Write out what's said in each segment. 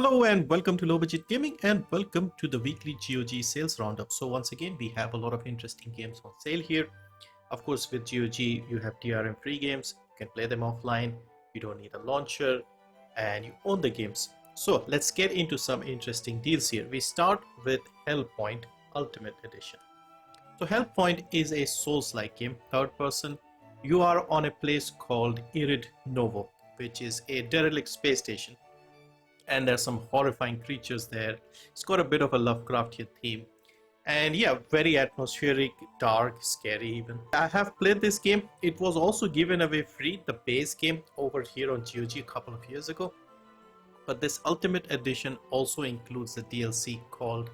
Hello and welcome to Low Budget Gaming and welcome to the weekly GOG sales roundup. So once again, we have a lot of interesting games on sale here. Of course, with GOG, you have DRM-free games. You can play them offline. You don't need a launcher and you own the games. So let's get into some interesting deals here. We start with Hellpoint Ultimate Edition. So Hellpoint is a Souls-like game, third person. You are on a place called Irid Novo, which is a derelict space station. And there's some horrifying creatures there. It's got a bit of a Lovecraftian theme. And yeah, very atmospheric, dark, scary even. I have played this game. It was also given away free, the base game, over here on GOG a couple of years ago. But this Ultimate Edition also includes the DLC called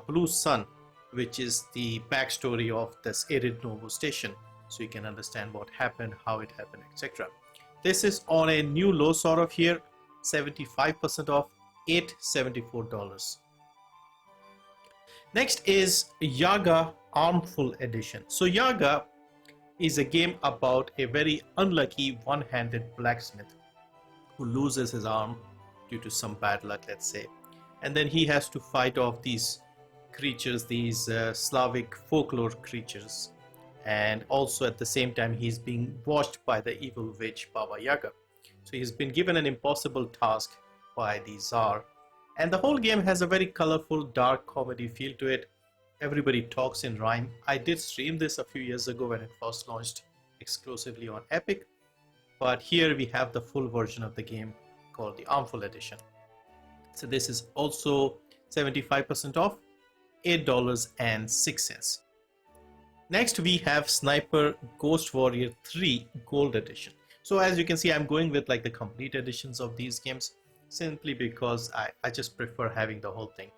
Blue Sun, which is the backstory of this Irid Novo station. So you can understand what happened, how it happened, etc. This is on a new low sort of here. 75% off, $874. Next is Yaga Armful Edition. So Yaga is a game about a very unlucky one-handed blacksmith who loses his arm due to some bad luck, let's say. And then he has to fight off these creatures, these Slavic folklore creatures. And also at the same time, he's being watched by the evil witch Baba Yaga. So he's been given an impossible task by the Tsar. And the whole game has a very colorful, dark comedy feel to it. Everybody talks in rhyme. I did stream this a few years ago when it first launched exclusively on Epic. But here we have the full version of the game called the Armful Edition. So this is also 75% off, $8.06. Next we have Sniper Ghost Warrior 3 Gold Edition. So as you can see, I'm going with like the complete editions of these games simply because I just prefer having the whole thing.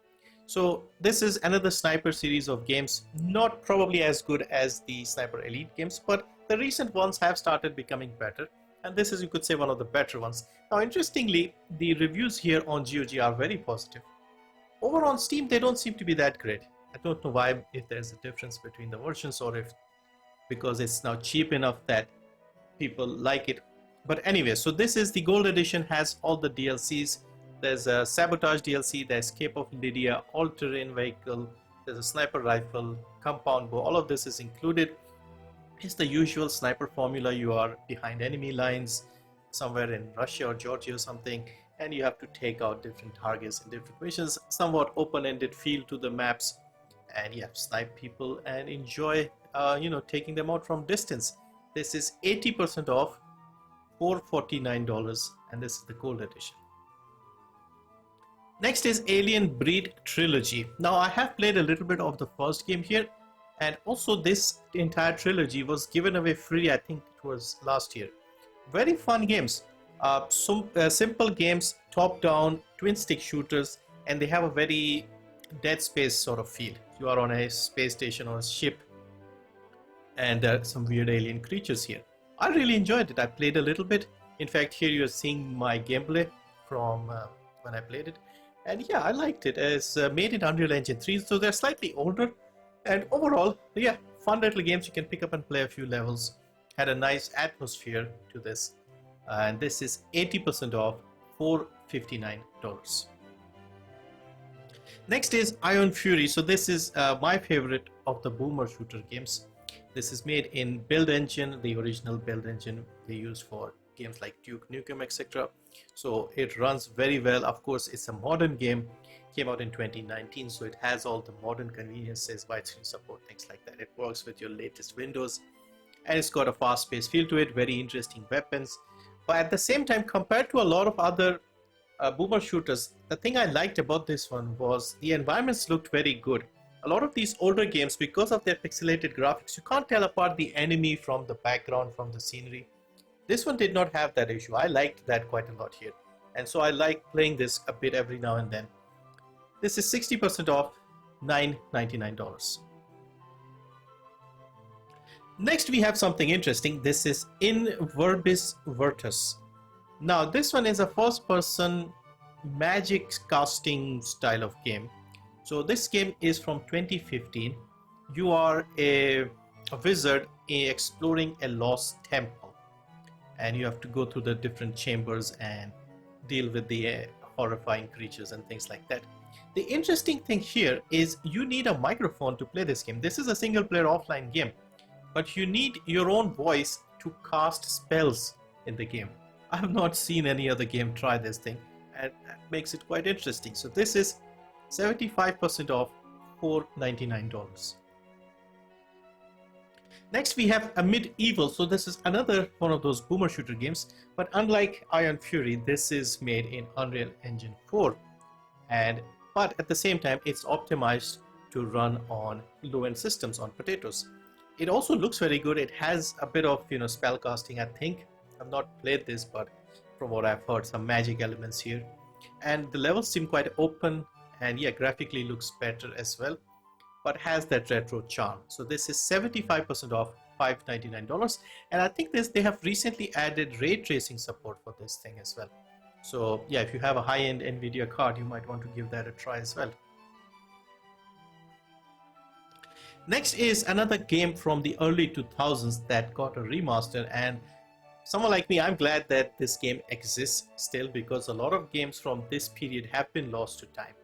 So this is another Sniper series of games, not probably as good as the Sniper Elite games, but the recent ones have started becoming better. And this is, you could say, one of the better ones. Now, interestingly, the reviews here on GOG are very positive. Over on Steam, they don't seem to be that great. I don't know why, if there's a difference between the versions or if because it's now cheap enough that people like it. But anyway, so this is the Gold Edition, has all the DLCs. There's a Sabotage DLC, the Escape of Lydia, all-terrain vehicle, there's a sniper rifle, compound bow, all of this is included. It's the usual sniper formula. You are behind enemy lines somewhere in Russia or Georgia or something, and you have to take out different targets in different missions, somewhat open-ended feel to the maps, and you have to snipe people and enjoy taking them out from distance. This is 80% off, $449, and this is the Gold Edition. Next is Alien Breed Trilogy. Now I have played a little bit of the first game here, and also this entire trilogy was given away free, I think it was last year. Very fun games, simple games, top-down, twin-stick shooters, and they have a very Dead Space sort of feel. You are on a space station or a ship, and there are some weird alien creatures here. I really enjoyed it. I played a little bit. In fact, here you're seeing my gameplay from when I played it. And yeah, I liked it. It's made in Unreal Engine 3, so they're slightly older. And overall, yeah, fun little games you can pick up and play a few levels. Had a nice atmosphere to this. And this is 80% off, $459. Next is Iron Fury. So this is my favorite of the boomer shooter games. This is made in Build Engine, the original Build Engine they use for games like Duke Nukem, etc. So it runs very well. Of course, it's a modern game. Came out in 2019, so it has all the modern conveniences, widescreen support, things like that. It works with your latest Windows, and it's got a fast-paced feel to it, very interesting weapons. But at the same time, compared to a lot of other boomer shooters, the thing I liked about this one was the environments looked very good. A lot of these older games, because of their pixelated graphics, you can't tell apart the enemy from the background, from the scenery. This one did not have that issue. I liked that quite a lot here. And so I like playing this a bit every now and then. This is 60% off, $999. Next we have something interesting. This is in Verbis Vertus. Now this one is a first-person magic casting style of game. So this game is from 2015. You are a wizard exploring a lost temple, and you have to go through the different chambers and deal with the horrifying creatures and things like that. The interesting thing here is you need a microphone to play this game. This is a single player offline game, but you need your own voice to cast spells in the game. I have not seen any other game try this thing, and that makes it quite interesting. So this is 75% off, $4.99. Next we have Amid Evil. So this is another one of those boomer shooter games, but unlike Iron Fury, this is made in Unreal Engine 4, but at the same time it's optimized to run on low-end systems, on potatoes. It also looks very good. It has a bit of spell casting. I think I've not played this, but from what I've heard, some magic elements here, and the levels seem quite open, and yeah, graphically looks better as well, but has that retro charm. So this is 75% off, $5.99, and I think they have recently added ray tracing support for this thing as well. So yeah, if you have a high-end Nvidia card, you might want to give that a try as well. Next is another game from the early 2000s that got a remaster, and someone like me, I'm glad that this game exists still, because a lot of games from this period have been lost to time.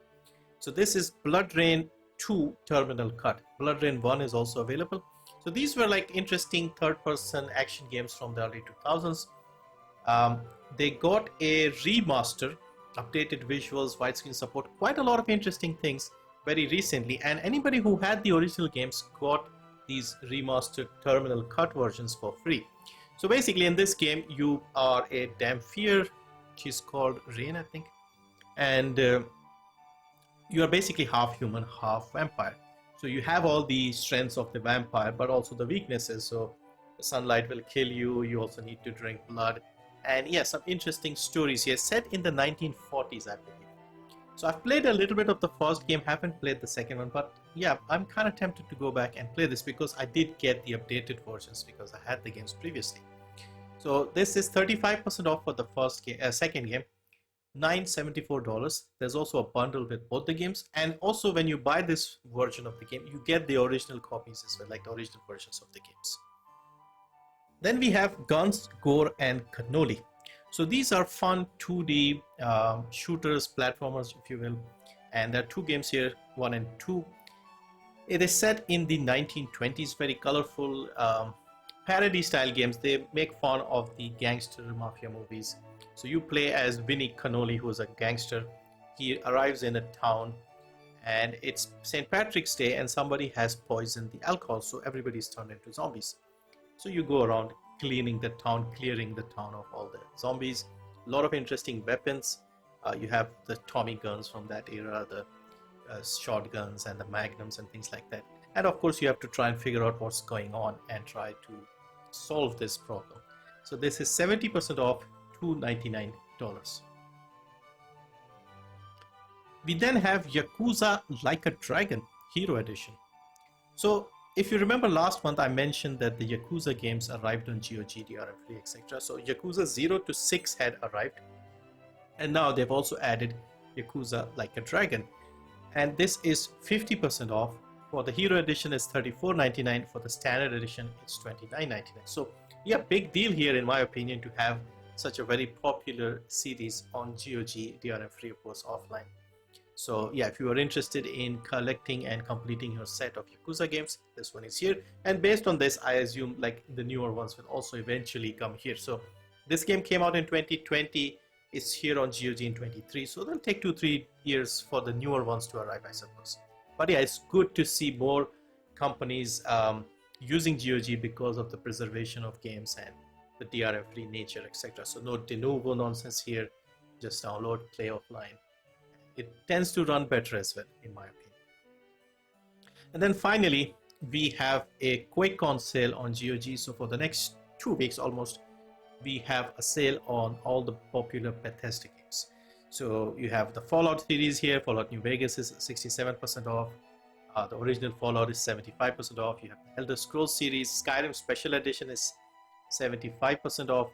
So this is BloodRayne 2 Terminal Cut. BloodRayne 1 is also available. So these were like interesting third-person action games from the early 2000s. They got a remaster, updated visuals, widescreen support, quite a lot of interesting things very recently, and anybody who had the original games got these remastered Terminal Cut versions for free. So basically in this game you are a Dampier, she's called Rain I think, and you are basically half human, half vampire. So you have all the strengths of the vampire, but also the weaknesses. So the sunlight will kill you, you also need to drink blood, and yeah, some interesting stories here set in the 1940s I believe. So I've played a little bit of the first game, haven't played the second one, but yeah, I'm kind of tempted to go back and play this because I did get the updated versions because I had the games previously. So this is 35% off for the second game, $974. There's also a bundle with both the games, and also when you buy this version of the game, you get the original copies as well, like the original versions of the games. Then we have Guns, Gore, and Canolli. So these are fun 2D shooters, platformers if you will, and there are two games here, 1 and 2. It is set in the 1920s, very colorful parody style games. They make fun of the gangster mafia movies. So you play as Vinnie Canolli, who is a gangster. He arrives in a town and it's St. Patrick's Day and somebody has poisoned the alcohol, so everybody's turned into zombies. So you go around cleaning the town, clearing the town of all the zombies. A lot of interesting weapons. You have the Tommy guns from that era, the shotguns and the magnums and things like that. And of course you have to try and figure out what's going on and try to solve this problem. So this is 70% off, $299. We then have Yakuza Like a Dragon Hero Edition. So if you remember last month I mentioned that the Yakuza games arrived on GOG, DRM-free, etc. So Yakuza 0 to 6 had arrived, and now they've also added Yakuza Like a Dragon, and this is 50% off. For the Hero Edition it's $34.99, for the Standard Edition it's $29.99. So yeah, big deal here in my opinion to have such a very popular series on GOG, DRM-free of course, offline. So yeah, if you are interested in collecting and completing your set of Yakuza games, this one is here, and based on this I assume like the newer ones will also eventually come here. So this game came out in 2020, it's here on GOG in 23, so it'll take 2-3 years for the newer ones to arrive I suppose. But yeah, it's good to see more companies using GOG because of the preservation of games and the DRM-free nature, etc. So no de novo nonsense here, just download, play offline. It tends to run better as well in my opinion. And then finally we have a QuakeCon sale on GOG. So for the next 2 weeks almost, we have a sale on all the popular Bethesda games. So you have the Fallout series here. Fallout New Vegas is 67% off. The original Fallout is 75% off. You have the Elder Scrolls series. Skyrim Special Edition is 75% off,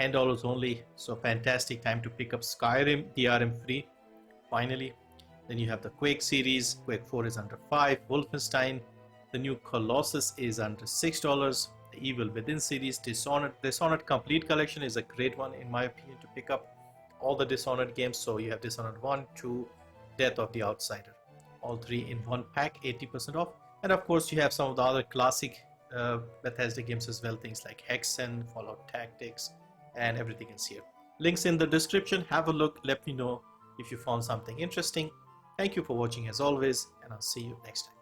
$10 only. So fantastic time to pick up Skyrim DRM-free finally. Then you have the Quake series. Quake 4 is under $5. Wolfenstein, the new Colossus is under $6. The Evil Within series, Dishonored Complete Collection is a great one in my opinion to pick up. all the Dishonored games. So you have Dishonored 1, 2, Death of the Outsider, all three in one pack, 80% off. And of course you have some of the other classic Bethesda games as well, things like Hexen, Fallout Tactics, and everything is here. Links in the description. Have a look, let me know if you found something interesting. Thank you for watching as always, and I'll see you next time.